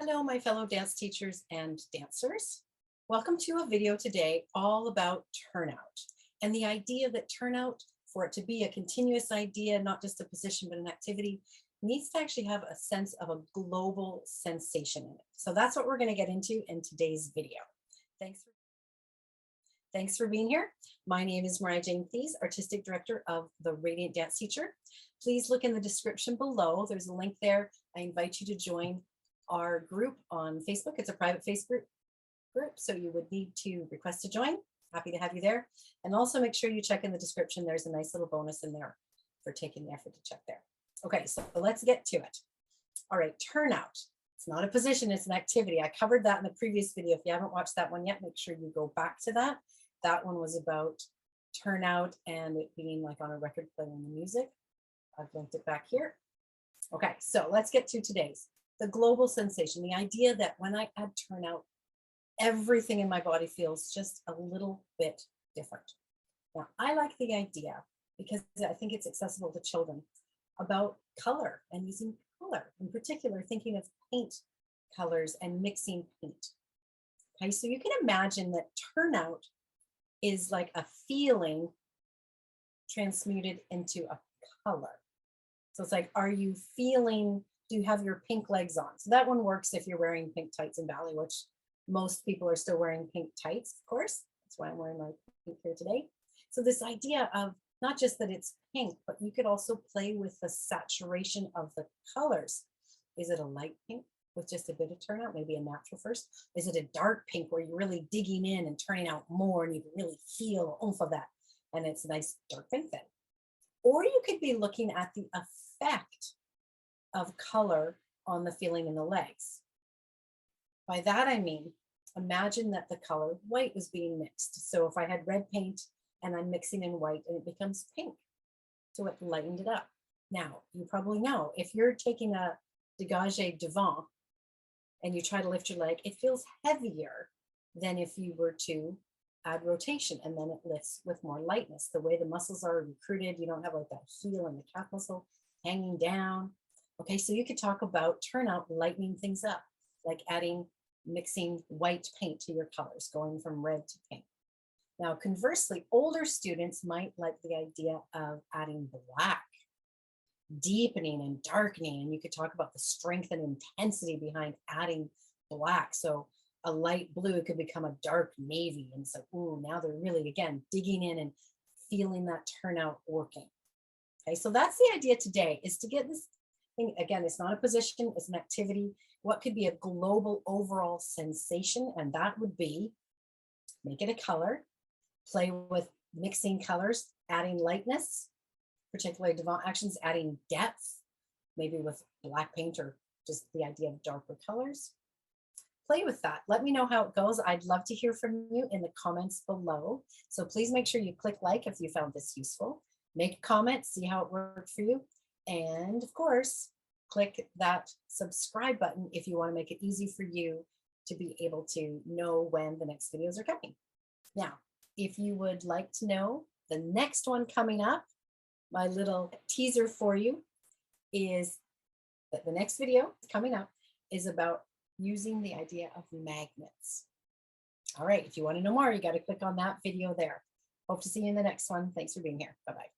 Hello, my fellow dance teachers and dancers. Welcome to a video today all about turnout and the idea that turnout, for it to be a continuous idea, not just a position, but an activity, needs to actually have a sense of a global sensation in it. So that's what we're going to get into in today's video. Thanks for being here. My name is Mariah-Jane Thies, Artistic Director of the Radiant Dance Teacher. Please look in the description below. There's a link there. I invite you to join our group on Facebook. It's a private Facebook group, so you would need to request to join. Happy to have you there. And also make sure you check in the description. There's a nice little bonus in there for taking the effort to check there. Okay, so let's get to it. All right, turnout. It's not a position, it's an activity. I covered that in the previous video. If you haven't watched that one yet, make sure you go back to that. That one was about turnout and it being like on a record playing the music. I've linked it back here. Okay, so let's get to today's. The global sensation, the idea that when I add turnout, everything in my body feels just a little bit different. Now, I like the idea because I think it's accessible to children about color and using color, in particular, thinking of paint colors and mixing paint. Okay, so you can imagine that turnout is like a feeling transmuted into a color. So it's like, are you feeling, do you have your pink legs on? So that one works if you're wearing pink tights in ballet, which most people are still wearing pink tights, of course. That's why I'm wearing my pink here today. So this idea of not just that it's pink, but you could also play with the saturation of the colors. Is it a light pink with just a bit of turnout, maybe a natural first? Is it a dark pink where you're really digging in and turning out more and you can really feel oomph of that? And it's a nice dark pink then. Or you could be looking at the effect of color on the feeling in the legs. By that I mean, imagine that the color white was being mixed. So if I had red paint and I'm mixing in white and it becomes pink, so it lightened it up. Now, you probably know, if you're taking a dégagé devant and you try to lift your leg, it feels heavier than if you were to add rotation, and then it lifts with more lightness. The way the muscles are recruited, you don't have like that heel and the calf muscle hanging down. Okay, so you could talk about turnout lightening things up, like mixing white paint to your colors, going from red to pink. Now, conversely, older students might like the idea of adding black, deepening and darkening, and you could talk about the strength and intensity behind adding black. So a light blue could become a dark navy, and so, ooh, now they're really, again, digging in and feeling that turnout working. Okay, so that's the idea today, is to get this thing, again, it's not a position, it's an activity. What could be a global overall sensation? And that would be, make it a color, play with mixing colors, adding lightness, particularly devant actions, adding depth, maybe with black paint or just the idea of darker colors. Play with that. Let me know how it goes. I'd love to hear from you in the comments below. So please make sure you click like if you found this useful. Make a comment, see how it worked for you. And of course, click that subscribe button if you want to make it easy for you to be able to know when the next videos are coming. Now, if you would like to know the next one coming up, my little teaser for you is that the next video coming up is about using the idea of magnets. All right, if you want to know more, you got to click on that video there. Hope to see you in the next one. Thanks for being here. Bye-bye.